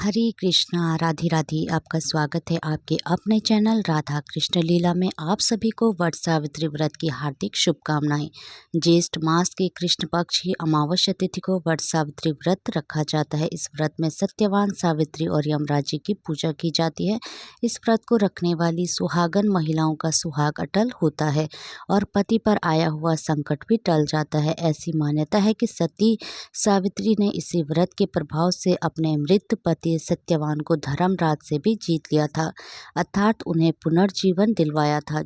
हरे कृष्णा राधे राधे। आपका स्वागत है आपके अपने चैनल राधा कृष्ण लीला में। आप सभी को वट सावित्री व्रत की हार्दिक शुभकामनाएं। ज्येष्ठ मास के कृष्ण पक्ष की अमावस्या तिथि को वट सावित्री व्रत रखा जाता है। इस व्रत में सत्यवान सावित्री और यमराज जी की पूजा की जाती है। इस व्रत को रखने वाली सुहागन महिलाओं का सुहाग अटल होता है और पति पर आया हुआ संकट भी टल जाता है। ऐसी मान्यता है कि सती सावित्री ने इसी व्रत के प्रभाव से अपने मृत पति सत्यवान को धर्मराज से भी जीत लिया था, अर्थात उन्हें पुनर्जीवन दिलवाया था।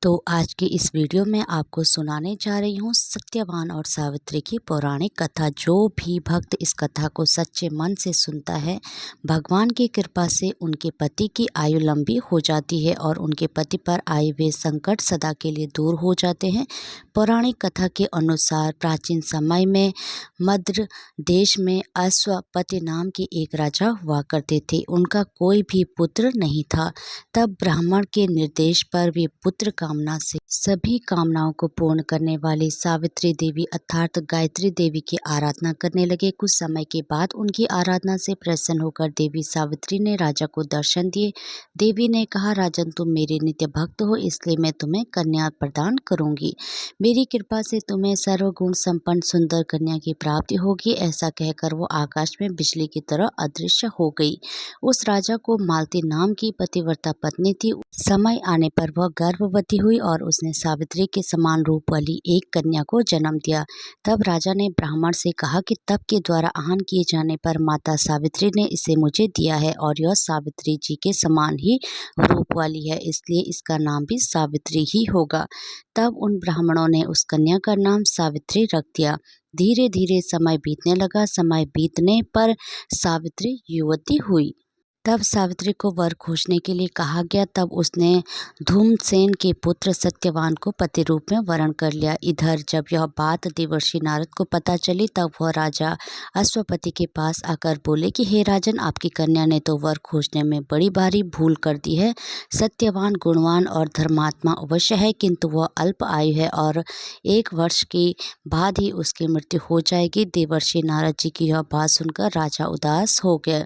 तो आज की इस वीडियो में आपको सुनाने जा रही हूँ सत्यवान और सावित्री की पौराणिक कथा। जो भी भक्त इस कथा को सच्चे मन से सुनता है, भगवान की कृपा से उनके पति की आयु लंबी हो जाती है और उनके पति पर आए हुए संकट सदा के लिए दूर हो जाते हैं। पौराणिक कथा के अनुसार प्राचीन समय में मद्र देश में अश्वपति नाम के एक राजा हुआ करते थे। उनका कोई भी पुत्र नहीं था। तब ब्राह्मण के निर्देश पर वे पुत्र कामना से सभी कामनाओं को पूर्ण करने वाली सावित्री देवी अर्थात गायत्री देवी की आराधना करने लगे। कुछ समय के बाद उनकी आराधना से प्रसन्न होकर देवी सावित्री ने राजा को दर्शन दिए। देवी ने कहा, राजन तुम मेरे नित्य भक्त हो, इसलिए मैं तुम्हें कन्या प्रदान करूंगी। मेरी कृपा से तुम्हें सर्वगुण संपन्न सुंदर कन्या की प्राप्ति होगी। ऐसा कहकर वो आकाश में बिजली की तरह अदृश्य हो गई। उस राजा को मालती नाम की पतिव्रता पत्नी थी। समय आने पर वह गर्भवती हुई और उसने सावित्री के समान रूप वाली एक कन्या को जन्म दिया। तब राजा ने ब्राह्मण से कहा कि तप के द्वारा आहन किए जाने पर माता सावित्री ने इसे मुझे दिया है और यह सावित्री जी के समान ही रूप वाली है, इसलिए इसका नाम भी सावित्री ही होगा। तब उन ब्राह्मणों ने उस कन्या का नाम सावित्री रख दिया। धीरे धीरे समय बीतने लगा। समय बीतने पर सावित्री युवती हुई। तब सावित्री को वर खोजने के लिए कहा गया। तब उसने धूमसेन के पुत्र सत्यवान को पति रूप में वरण कर लिया। इधर जब यह बात देवर्षि नारद को पता चली, तब वह राजा अश्वपति के पास आकर बोले कि हे राजन, आपकी कन्या ने तो वर खोजने में बड़ी भारी भूल कर दी है। सत्यवान गुणवान और धर्मात्मा अवश्य है, किंतु वह अल्प आयु है और 1 वर्ष के बाद ही उसकी मृत्यु हो जाएगी। देवर्षि नारद जी की यह बात सुनकर राजा उदास हो गए।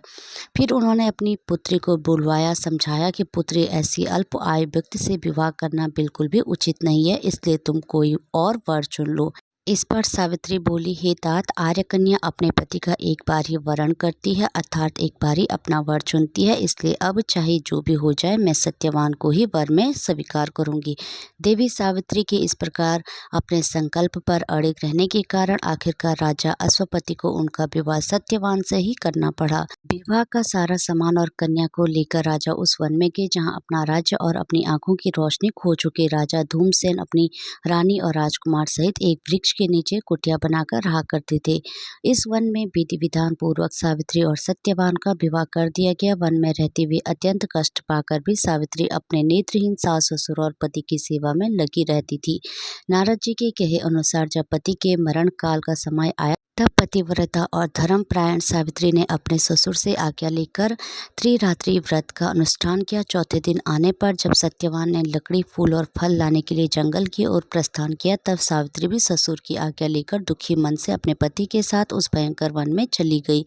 फिर उन्होंने अपनी पुत्री को बुलवाया, समझाया कि पुत्री, ऐसी अल्प आयु व्यक्ति से विवाह करना बिल्कुल भी उचित नहीं है, इसलिए तुम कोई और वर चुन लो। इस पर सावित्री बोली, हे तात, आर्य कन्या अपने पति का एक बार ही वरण करती है, अर्थात एक बार ही अपना वर चुनती है, इसलिए अब चाहे जो भी हो जाए मैं सत्यवान को ही वर में स्वीकार करूंगी। देवी सावित्री के इस प्रकार अपने संकल्प पर अड़िग रहने के कारण आखिरकार राजा अश्वपति को उनका विवाह सत्यवान से ही करना पड़ा। विवाह का सारा सामान और कन्या को लेकर राजा उस वन में गए जहाँ अपना राज्य और अपनी आंखों की रोशनी खो चुके राजा धूमसेन अपनी रानी और राजकुमार सहित एक वृक्ष के नीचे कुटिया बनाकर रहा करते थे। इस वन में विधि विधान पूर्वक सावित्री और सत्यवान का विवाह कर दिया गया। वन में रहते हुए अत्यंत कष्ट पाकर भी सावित्री अपने नेत्रहीन सास ससुर और पति की सेवा में लगी रहती थी। नारद जी के कहे अनुसार जब पति के मरण काल का समय आया, तब पतिव्रता और धर्मपरायण सावित्री ने अपने ससुर से आज्ञा लेकर त्रिरात्रि व्रत का अनुष्ठान किया। चौथे दिन आने पर जब सत्यवान ने लकड़ी, फूल और फल लाने के लिए जंगल की ओर प्रस्थान किया, तब सावित्री भी ससुर की आज्ञा लेकर दुखी मन से अपने पति के साथ उस भयंकर वन में चली गई।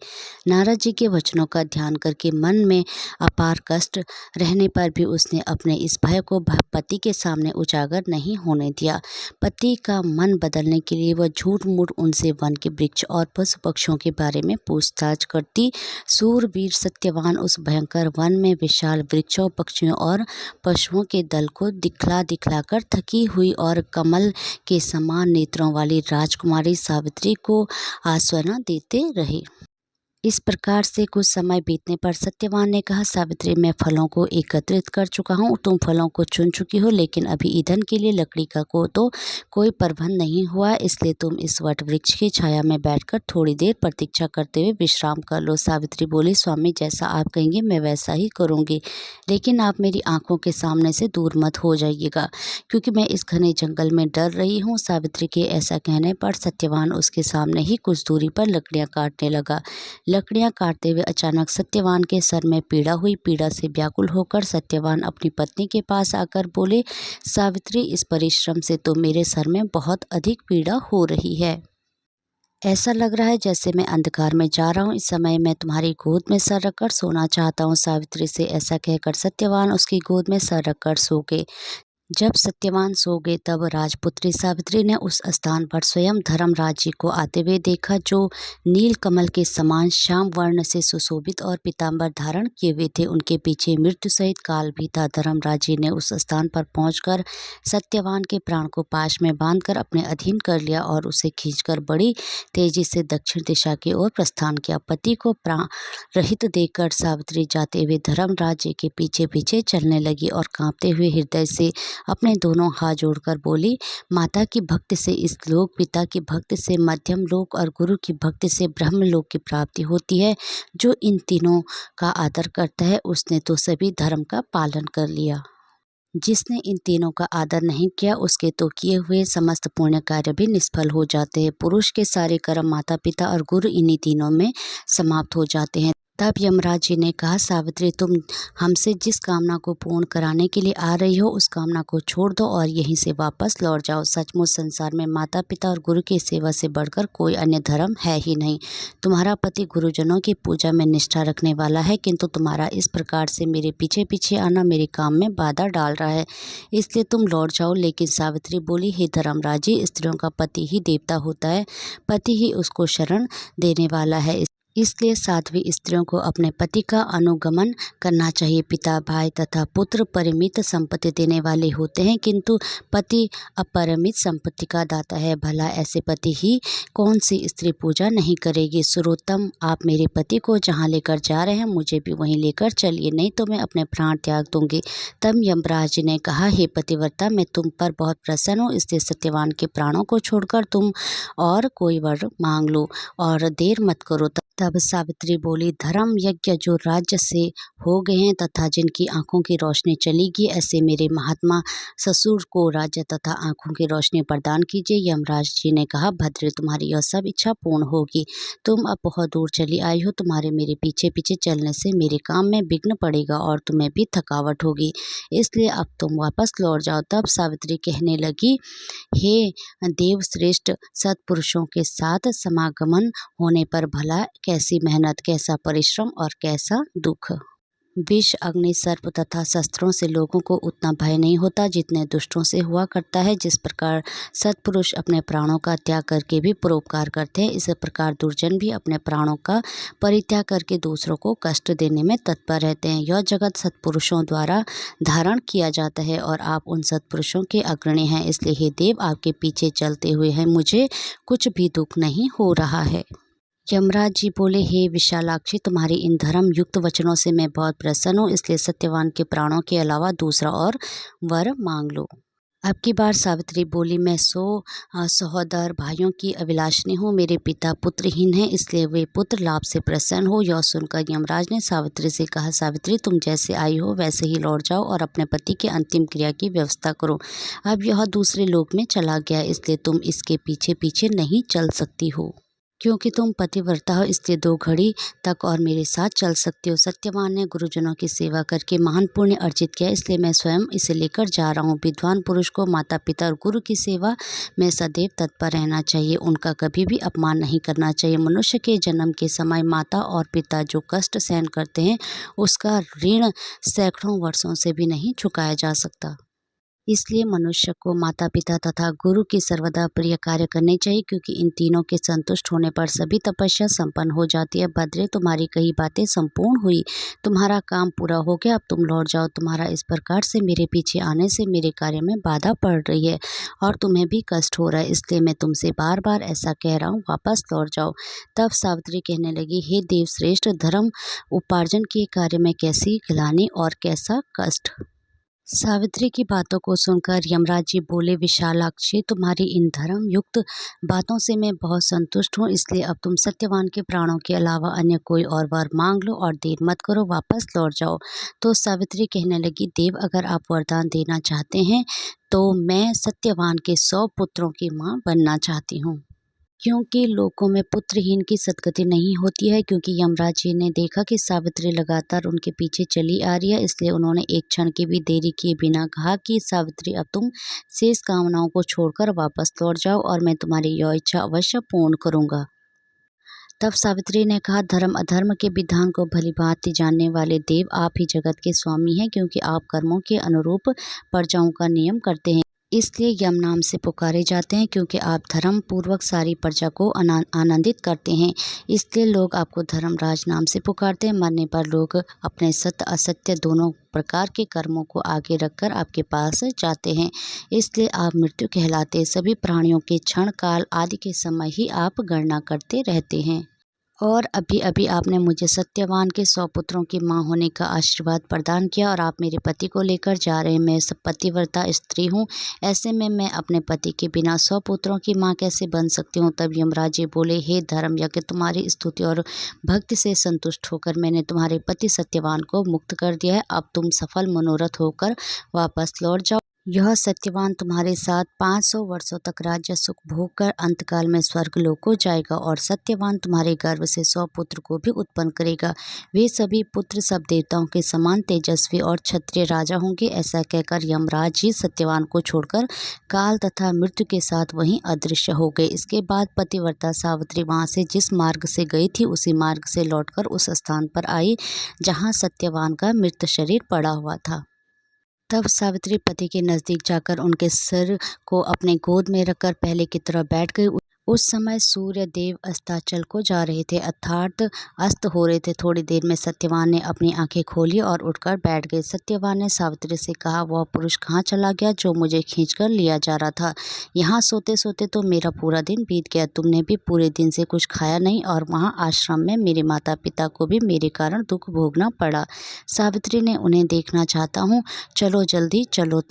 नारद जी के वचनों का ध्यान करके मन में अपार कष्ट रहने पर भी उसने अपने इस भय को पति के सामने उजागर नहीं होने दिया। पति का मन बदलने के लिए वह झूठ मूठ उनसे वन के वृक्ष और पशु पक्षियों के बारे में पूछताछ करती। सूरवीर सत्यवान उस भयंकर वन में विशाल वृक्षों, पक्षियों और पशुओं के दल को दिखला दिखलाकर थकी हुई और कमल के समान नेत्रों वाली राजकुमारी सावित्री को आश्वासन देते रहे। इस प्रकार से कुछ समय बीतने पर सत्यवान ने कहा, सावित्री, मैं फलों को एकत्रित कर चुका हूँ, तुम फलों को चुन चुकी हो, लेकिन अभी ईंधन के लिए लकड़ी का तो कोई प्रबंध नहीं हुआ, इसलिए तुम इस वट वृक्ष की छाया में बैठकर थोड़ी देर प्रतीक्षा करते हुए विश्राम कर लो। सावित्री बोली, स्वामी, जैसा आप कहेंगे मैं वैसा ही करूँगी, लेकिन आप मेरी आंखों के सामने से दूर मत हो जाइएगा, क्योंकि मैं इस घने जंगल में डर रही हूँ। सावित्री के ऐसा कहने पर सत्यवान उसके सामने ही कुछ दूरी पर लकड़ियाँ काटने लगा। लकड़ियां काटते हुए अचानक सत्यवान के सर में पीड़ा हुई। पीड़ा से व्याकुल होकर सत्यवान अपनी पत्नी के पास आकर बोले, सावित्री, इस परिश्रम से तो मेरे सर में बहुत अधिक पीड़ा हो रही है। ऐसा लग रहा है जैसे मैं अंधकार में जा रहा हूँ। इस समय मैं तुम्हारी गोद में सर रखकर सोना चाहता हूँ। सावित्री से ऐसा कहकर सत्यवान उसकी गोद में सर रखकर सो गए। जब सत्यवान सो गए तब राजपुत्री सावित्री ने उस स्थान पर स्वयं धर्मराज जी को आते हुए देखा, जो नील कमल के समान श्याम वर्ण से सुशोभित और पीतांबर धारण किए हुए थे। उनके पीछे मृत्यु सहित काल भी था। धर्मराज जी ने उस स्थान पर पहुंचकर सत्यवान के प्राण को पाश में बांधकर अपने अधीन कर लिया और उसे खींचकर बड़ी तेजी से दक्षिण दिशा की ओर प्रस्थान किया। पति को प्राण रहित देखकर सावित्री जाते हुए धर्मराज जी के पीछे पीछे चलने लगी और कांपते हुए हृदय से अपने दोनों हाथ जोड़कर बोली, माता की भक्ति से इस लोक, पिता की भक्ति से मध्यम लोक और गुरु की भक्ति से ब्रह्म लोक की प्राप्ति होती है। जो इन तीनों का आदर करता है उसने तो सभी धर्म का पालन कर लिया। जिसने इन तीनों का आदर नहीं किया उसके तो किए हुए समस्त पुण्य कार्य भी निष्फल हो जाते हैं। पुरुष के सारे कर्म माता पिता और गुरु इन्हीं तीनों में समाप्त हो जाते हैं। तब यमराज जी ने कहा, सावित्री तुम हमसे जिस कामना को पूर्ण कराने के लिए आ रही हो उस कामना को छोड़ दो और यहीं से वापस लौट जाओ। सचमुच संसार में माता पिता और गुरु की सेवा से बढ़कर कोई अन्य धर्म है ही नहीं। तुम्हारा पति गुरुजनों की पूजा में निष्ठा रखने वाला है, किंतु तुम्हारा इस प्रकार से मेरे पीछे पीछे आना मेरे काम में बाधा डाल रहा है, इसलिए तुम लौट जाओ। लेकिन सावित्री बोली, हे धर्मराज जी, स्त्रियों का पति ही देवता होता है, पति ही उसको शरण देने वाला है। इसलिए साध्वी स्त्रियों को अपने पति का अनुगमन करना चाहिए। पिता, भाई तथा पुत्र परिमित संपत्ति देने वाले होते हैं, किंतु पति अपरिमित संपत्ति का दाता है। भला ऐसे पति ही कौन सी स्त्री पूजा नहीं करेगी। सुरोत्तम, आप मेरे पति को जहाँ लेकर जा रहे हैं मुझे भी वहीं लेकर चलिए, नहीं तो मैं अपने प्राण त्याग दूंगी। तब यमराज जी ने कहा, हे पतिव्रता, मैं तुम पर बहुत प्रसन्न हूँ, इसलिए सत्यवान के प्राणों को छोड़कर तुम और कोई वर मांग लो और देर मत करो। तब सावित्री बोली, धर्म यज्ञ जो राज्य से हो गए हैं तथा जिनकी आंखों की रोशनी चली गई, ऐसे मेरे महात्मा ससुर को राज्य तथा आंखों की रोशनी प्रदान कीजिए। यमराज जी ने कहा, भद्रे, तुम्हारी यह सब इच्छा पूर्ण होगी। तुम अब बहुत दूर चली आई हो, तुम्हारे मेरे पीछे पीछे चलने से मेरे काम में विघ्न पड़ेगा और तुम्हें भी थकावट होगी, इसलिए अब तुम वापस लौट जाओ। तब सावित्री कहने लगी, हे देवश्रेष्ठ, सत्पुरुषों के साथ समागमन होने पर भला कैसी मेहनत, कैसा परिश्रम और कैसा दुख। विष, अग्नि, सर्प तथा शस्त्रों से लोगों को उतना भय नहीं होता जितने दुष्टों से हुआ करता है। जिस प्रकार सत्पुरुष अपने प्राणों का त्याग करके भी परोपकार करते हैं, इसी प्रकार दुर्जन भी अपने प्राणों का परित्याग करके दूसरों को कष्ट देने में तत्पर रहते हैं। यह जगत सत्पुरुषों द्वारा धारण किया जाता है और आप उन सत्पुरुषों के अग्रणी हैं, इसलिए हे देव, आपके पीछे चलते हुए हैं मुझे कुछ भी दुख नहीं हो रहा है। यमराज जी बोले, हे विशालाक्षी, तुम्हारी इन धर्म युक्त वचनों से मैं बहुत प्रसन्न हूँ, इसलिए सत्यवान के प्राणों के अलावा दूसरा और वर मांग लो। अब की बार सावित्री बोली, मैं सहोदर भाइयों की अभिलाषिनी हूँ, मेरे पिता पुत्रहीन हैं, इसलिए वे पुत्र लाभ से प्रसन्न हो। यह सुनकर यमराज ने सावित्री से कहा, सावित्री तुम जैसे आई हो वैसे ही लौट जाओ और अपने पति के अंतिम क्रिया की व्यवस्था करो। अब यह दूसरे लोक में चला गया, इसलिए तुम इसके पीछे पीछे नहीं चल सकती हो। क्योंकि तुम पतिव्रता हो, इसलिए 2 घड़ी तक और मेरे साथ चल सकती हो। सत्यवान ने गुरुजनों की सेवा करके महान पुण्य अर्जित किया, इसलिए मैं स्वयं इसे लेकर जा रहा हूँ। विद्वान पुरुष को माता पिता और गुरु की सेवा में सदैव तत्पर रहना चाहिए, उनका कभी भी अपमान नहीं करना चाहिए। मनुष्य के जन्म के समय माता और पिता जो कष्ट सहन करते हैं उसका ऋण सैकड़ों वर्षों से भी नहीं चुकाया जा सकता। इसलिए मनुष्य को माता पिता तथा गुरु की सर्वदा प्रिय कार्य करने चाहिए, क्योंकि इन तीनों के संतुष्ट होने पर सभी तपस्या संपन्न हो जाती है। भद्रे, तुम्हारी कही बातें संपूर्ण हुई, तुम्हारा काम पूरा हो गया, अब तुम लौट जाओ। तुम्हारा इस प्रकार से मेरे पीछे आने से मेरे कार्य में बाधा पड़ रही है और तुम्हें भी कष्ट हो रहा है, इसलिए मैं तुमसे बार बार ऐसा कह रहा हूँ, वापस लौट जाओ। तब सावित्री कहने लगी, हे देव श्रेष्ठ, धर्म उपार्जन के कार्य में कैसी ग्लानि और कैसा कष्ट। सावित्री की बातों को सुनकर यमराज जी बोले, विशालाक्षी, तुम्हारी इन धर्म युक्त बातों से मैं बहुत संतुष्ट हूँ, इसलिए अब तुम सत्यवान के प्राणों के अलावा अन्य कोई और वर मांग लो और देर मत करो, वापस लौट जाओ। तो सावित्री कहने लगी, देव, अगर आप वरदान देना चाहते हैं तो मैं सत्यवान के 100 पुत्रों की माँ बनना चाहती हूँ। क्योंकि लोकों में पुत्रहीन की सद्गति नहीं होती है। क्योंकि यमराज जी ने देखा कि सावित्री लगातार उनके पीछे चली आ रही है, इसलिए उन्होंने एक क्षण की भी देरी किए बिना कहा कि सावित्री, अब तुम शेष कामनाओं को छोड़कर वापस लौट जाओ और मैं तुम्हारी यह इच्छा अवश्य पूर्ण करूंगा। तब सावित्री ने कहा, धर्म अधर्म के विधान को भलीभांति जानने वाले देव, आप ही जगत के स्वामी हैं, क्योंकि आप कर्मों के अनुरूप प्रजाओं का नियम करते हैं। इसलिए यम नाम से पुकारे जाते हैं, क्योंकि आप धर्म पूर्वक सारी प्रजा को आनंदित करते हैं। इसलिए लोग आपको धर्मराज नाम से पुकारते हैं। मरने पर लोग अपने सत्य असत्य दोनों प्रकार के कर्मों को आगे रखकर आपके पास जाते हैं। इसलिए आप मृत्यु कहलाते। सभी प्राणियों के क्षण काल आदि के समय ही आप गणना करते रहते हैं। और अभी अभी आपने मुझे सत्यवान के 100 पुत्रों की मां होने का आशीर्वाद प्रदान किया और आप मेरे पति को लेकर जा रहे हैं। मैं सब पतिव्रता स्त्री हूँ, ऐसे में मैं अपने पति के बिना 100 पुत्रों की मां कैसे बन सकती हूँ। तब यमराज जी बोले, हे धर्म यज्ञ, तुम्हारी स्तुति और भक्ति से संतुष्ट होकर मैंने तुम्हारे पति सत्यवान को मुक्त कर दिया है। अब तुम सफल मनोरथ होकर वापस लौट जाओ। यह सत्यवान तुम्हारे साथ 500 वर्षों तक राज्य सुख भोग कर अंतकाल में स्वर्ग लोक को जाएगा और सत्यवान तुम्हारे गर्भ से 100 पुत्र को भी उत्पन्न करेगा। वे सभी पुत्र सब देवताओं के समान तेजस्वी और क्षत्रिय राजा होंगे। ऐसा कहकर यमराज जी सत्यवान को छोड़कर काल तथा मृत्यु के साथ वहीं अदृश्य हो गए। इसके बाद पतिव्रता सावित्री वहां से जिस मार्ग से गई थी उसी मार्ग से लौटकर उस स्थान पर आई जहाँ सत्यवान का मृत शरीर पड़ा हुआ था। तब सावित्री पति के नजदीक जाकर उनके सिर को अपने गोद में रखकर पहले की तरह बैठ गई। उस समय सूर्य देव अस्ताचल को जा रहे थे, अर्थात अस्त हो रहे थे। थोड़ी देर में सत्यवान ने अपनी आंखें खोली और उठकर बैठ गए। सत्यवान ने सावित्री से कहा, वह पुरुष कहाँ चला गया जो मुझे खींचकर लिया जा रहा था? यहाँ सोते सोते तो मेरा पूरा दिन बीत गया। तुमने भी पूरे दिन से कुछ खाया नहीं और वहाँ आश्रम में मेरे माता पिता को भी मेरे कारण दुख भोगना पड़ा। सावित्री ने उन्हें देखना चाहता हूँ, चलो जल्दी चलो।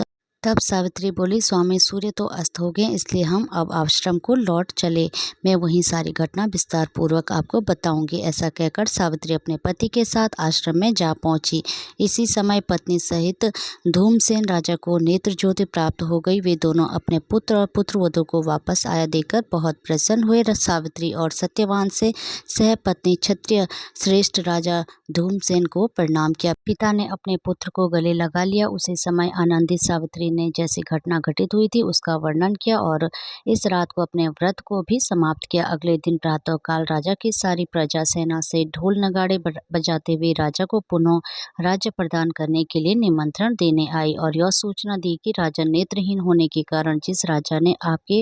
तब सावित्री बोली, स्वामी सूर्य तो अस्त हो गए, इसलिए हम अब आश्रम को लौट चले। मैं वहीं सारी घटना विस्तार पूर्वक आपको बताऊंगी। ऐसा कहकर सावित्री अपने पति के साथ आश्रम में जा पहुंची। इसी समय पत्नी सहित धूमसेन राजा को नेत्र ज्योति प्राप्त हो गई। वे दोनों अपने पुत्र और पुत्रवधू को वापस आया देखकर बहुत प्रसन्न हुए। सावित्री और सत्यवान से सह पत्नी क्षत्रिय श्रेष्ठ राजा धूमसेन को प्रणाम किया। पिता ने अपने पुत्र को गले लगा लिया। उसी समय आनंदित सावित्री ने जैसी घटना घटित हुई थी उसका वर्णन किया और इस रात को अपने व्रत को भी समाप्त किया। अगले दिन प्रातःकाल राजा की सारी प्रजा सेना से ढोल नगाड़े बजाते हुए राजा को पुनः राज्य प्रदान करने के लिए निमंत्रण देने आई और यह सूचना दी कि राजा नेत्रहीन होने के कारण जिस राजा ने आपके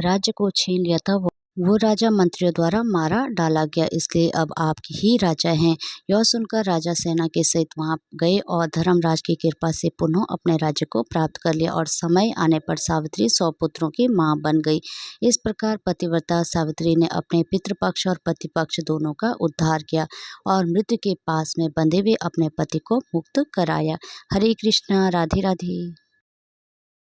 राज्य को छीन लिया था वो राजा मंत्रियों द्वारा मारा डाला गया, इसलिए अब आप ही राजा हैं। यह सुनकर राजा सेना के सहित वहां गए और धर्मराज की कृपा से पुनः अपने राज्य को प्राप्त कर लिया और समय आने पर सावित्री 100 पुत्रों की मां बन गई। इस प्रकार पतिव्रता सावित्री ने अपने पितृपक्ष और पतिपक्ष दोनों का उद्धार किया और मृत्यु के पास में बंधे हुए अपने पति को मुक्त कराया। हरे कृष्णा, राधे राधे।